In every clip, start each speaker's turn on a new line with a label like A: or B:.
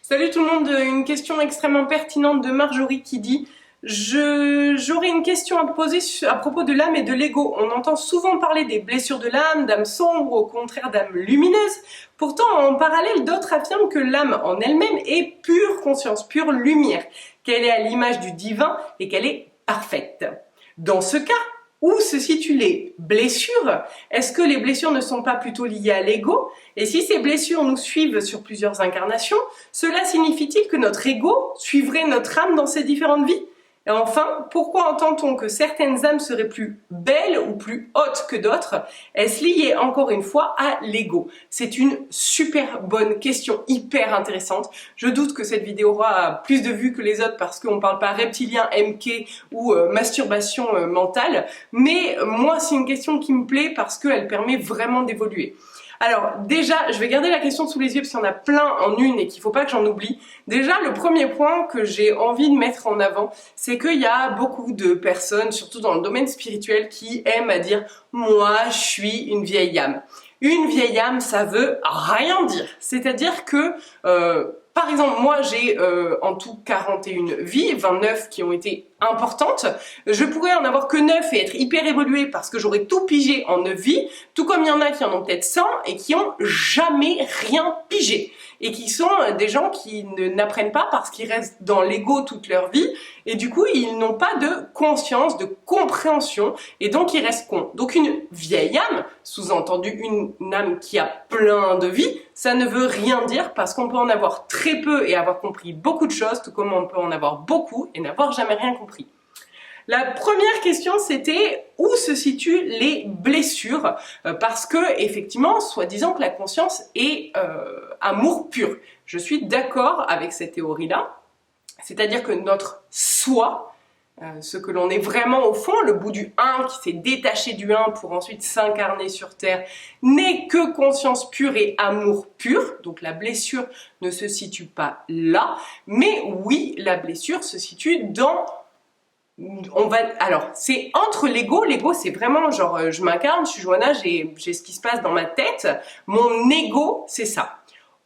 A: Salut tout le monde, une question extrêmement pertinente de Marjorie qui dit j'aurais une question à te poser à propos de l'âme et de l'ego. On entend souvent parler des blessures de l'âme, d'âme sombre ou au contraire d'âme lumineuse. Pourtant, en parallèle, d'autres affirment que l'âme en elle-même est pure conscience, pure lumière, qu'elle est à l'image du divin et qu'elle est parfaite. Dans ce cas, où se situent les blessures? Est-ce que les blessures ne sont pas plutôt liées à l'ego? Et si ces blessures nous suivent sur plusieurs incarnations, cela signifie-t-il que notre ego suivrait notre âme dans ces différentes vies? Et enfin, pourquoi entend-on que certaines âmes seraient plus belles ou plus hautes que d'autres? Est-ce lié encore une fois à l'ego? C'est une super bonne question, hyper intéressante. Je doute que cette vidéo aura plus de vues que les autres parce qu'on ne parle pas reptilien, MK ou masturbation mentale. Mais moi, c'est une question qui me plaît parce qu'elle permet vraiment d'évoluer. Alors déjà, je vais garder la question sous les yeux parce qu'il y en a plein en une et qu'il ne faut pas que j'en oublie. Déjà, le premier point que j'ai envie de mettre en avant, c'est qu'il y a beaucoup de personnes, surtout dans le domaine spirituel, qui aiment à dire « moi, je suis une vieille âme ». Une vieille âme, ça veut rien dire. C'est-à-dire que, par exemple, moi j'ai en tout 41 vies, 29 qui ont été importantes. Je pourrais en avoir que 9 et être hyper évoluée parce que j'aurais tout pigé en 9 vies, tout comme il y en a qui en ont peut-être 100 et qui ont jamais rien pigé. Et qui sont des gens qui n'apprennent pas parce qu'ils restent dans l'ego toute leur vie et du coup ils n'ont pas de conscience, de compréhension et donc ils restent cons. Donc une vieille âme, sous-entendu une âme qui a plein de vies, ça ne veut rien dire parce qu'on peut en avoir très peu et avoir compris beaucoup de choses, tout comme on peut en avoir beaucoup et n'avoir jamais rien compris. La première question, c'était où se situent les blessures? Parce que, effectivement, soi-disant que la conscience est amour pur. Je suis d'accord avec cette théorie-là. C'est-à-dire que notre soi, ce que l'on est vraiment au fond, le bout du 1 qui s'est détaché du 1 pour ensuite s'incarner sur Terre, n'est que conscience pure et amour pur. Donc la blessure ne se situe pas là. Mais oui, la blessure se situe dans... Alors, c'est entre l'ego. L'ego, c'est vraiment genre, je m'incarne, je suis Johanna, j'ai ce qui se passe dans ma tête. Mon ego, c'est ça.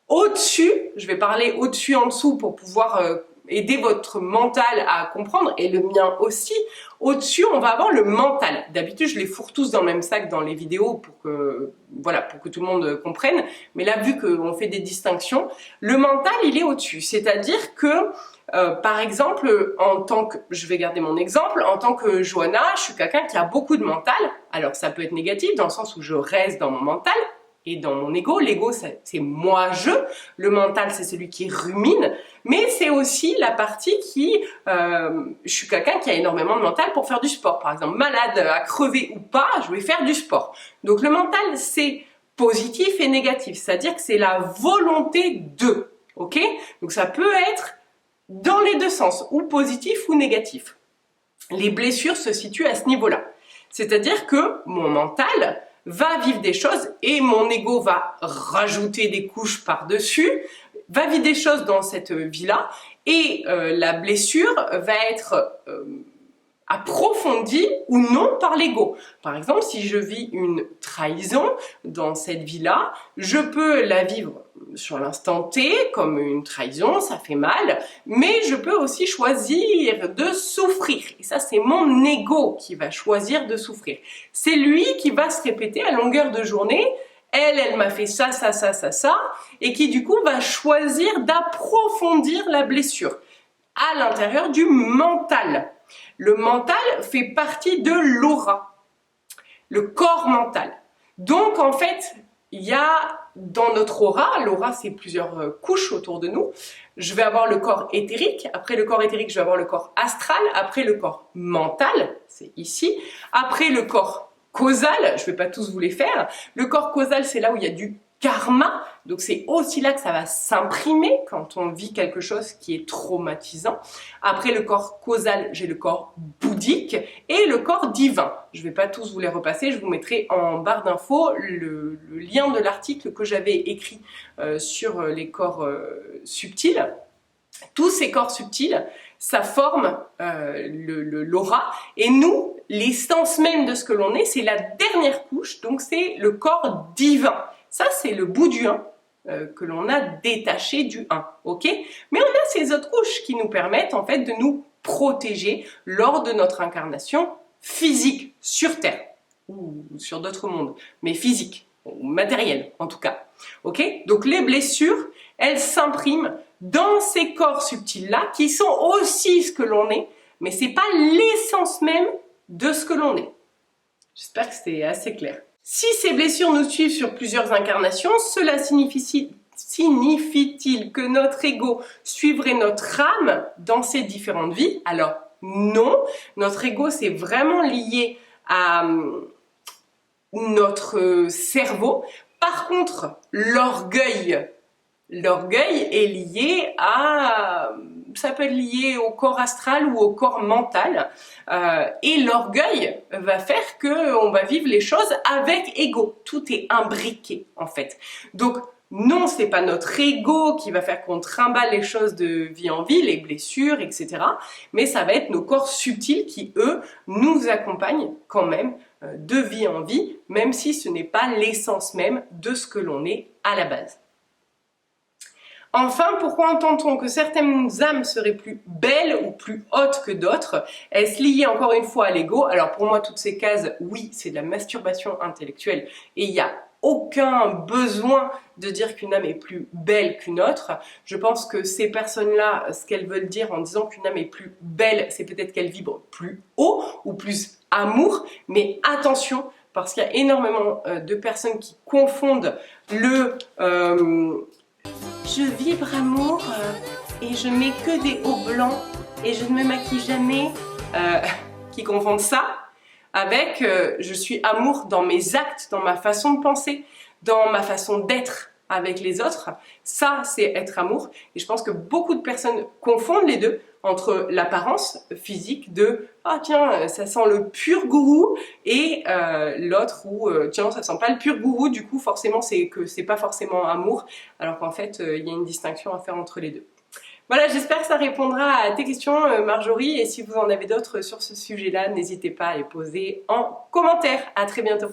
A: Au-dessus, je vais parler au-dessus, en dessous pour pouvoir aider votre mental à comprendre et le mien aussi. Au-dessus, on va avoir le mental. D'habitude, je les fourre tous dans le même sac dans les vidéos pour que, voilà, pour que tout le monde comprenne. Mais là, vu qu'on fait des distinctions, le mental, il est au-dessus. C'est-à-dire que par exemple, je vais garder mon exemple, en tant que Johanna, je suis quelqu'un qui a beaucoup de mental. Alors ça peut être négatif dans le sens où je reste dans mon mental et dans mon ego. L'ego, c'est moi-je. Le mental, c'est celui qui rumine. Mais c'est aussi la partie qui... je suis quelqu'un qui a énormément de mental pour faire du sport. Par exemple, malade, à crever ou pas, je vais faire du sport. Donc le mental, c'est positif et négatif. C'est-à-dire que c'est la volonté de. Ok? Donc ça peut être dans les deux sens, ou positif ou négatif. Les blessures se situent à ce niveau-là. C'est-à-dire que mon mental va vivre des choses et mon ego va rajouter des couches par-dessus, va vivre des choses dans cette vie-là et la blessure va être approfondie ou non par l'ego. Par exemple, si je vis une trahison dans cette vie-là, je peux la vivre sur l'instant T comme une trahison, ça fait mal, mais je peux aussi choisir de souffrir. Et ça, c'est mon ego qui va choisir de souffrir. C'est lui qui va se répéter à longueur de journée. Elle m'a fait ça, ça, ça, ça, ça, et qui du coup va choisir d'approfondir la blessure à l'intérieur du mental. Le mental fait partie de l'aura, le corps mental. Donc en fait, il y a dans notre aura, l'aura c'est plusieurs couches autour de nous, je vais avoir le corps éthérique, après le corps éthérique je vais avoir le corps astral, après le corps mental, c'est ici, après le corps causal, je ne vais pas tous vous les faire, le corps causal c'est là où il y a du karma, donc c'est aussi là que ça va s'imprimer quand on vit quelque chose qui est traumatisant. Après le corps causal, j'ai le corps bouddhique et le corps divin. Je ne vais pas tous vous les repasser, je vous mettrai en barre d'infos le lien de l'article que j'avais écrit sur les corps subtils. Tous ces corps subtils, ça forme l'aura et nous, l'essence même de ce que l'on est, c'est la dernière couche, donc c'est le corps divin. Ça, c'est le bout du 1. que l'on a détachées du 1, ok? Mais on a ces autres couches qui nous permettent en fait de nous protéger lors de notre incarnation physique sur Terre ou sur d'autres mondes, mais physique, ou matériel en tout cas, ok? Donc les blessures, elles s'impriment dans ces corps subtils-là qui sont aussi ce que l'on est, mais c'est pas l'essence même de ce que l'on est. J'espère que c'était assez clair. Si ces blessures nous suivent sur plusieurs incarnations, cela signifie-t-il que notre ego suivrait notre âme dans ces différentes vies? Alors non, notre ego c'est vraiment lié à notre cerveau. Par contre, l'orgueil est lié à... ça peut être lié au corps astral ou au corps mental. Et l'orgueil va faire qu'on va vivre les choses avec ego. Tout est imbriqué en fait. Donc non, c'est pas notre ego qui va faire qu'on trimballe les choses de vie en vie, les blessures, etc. Mais ça va être nos corps subtils qui, eux, nous accompagnent quand même de vie en vie, même si ce n'est pas l'essence même de ce que l'on est à la base. Enfin, pourquoi entend-on que certaines âmes seraient plus belles ou plus hautes que d'autres? Est-ce lié encore une fois à l'ego? Alors pour moi, toutes ces cases, oui, c'est de la masturbation intellectuelle et il n'y a aucun besoin de dire qu'une âme est plus belle qu'une autre. Je pense que ces personnes-là, ce qu'elles veulent dire en disant qu'une âme est plus belle, c'est peut-être qu'elle vibre plus haut ou plus amour, mais attention, parce qu'il y a énormément de personnes qui confondent le... je vibre amour et je mets que des hauts blancs et je ne me maquille jamais, qui confondent ça avec je suis amour dans mes actes, dans ma façon de penser, dans ma façon d'être avec les autres. Ça, c'est être amour. Et je pense que beaucoup de personnes confondent les deux entre l'apparence physique de « Ah tiens, ça sent le pur gourou » et l'autre où « Tiens, ça sent pas le pur gourou, du coup forcément c'est que c'est pas forcément amour », alors qu'en fait il y a une distinction à faire entre les deux. Voilà, j'espère que ça répondra à tes questions Marjorie, et si vous en avez d'autres sur ce sujet-là, n'hésitez pas à les poser en commentaire. À très bientôt.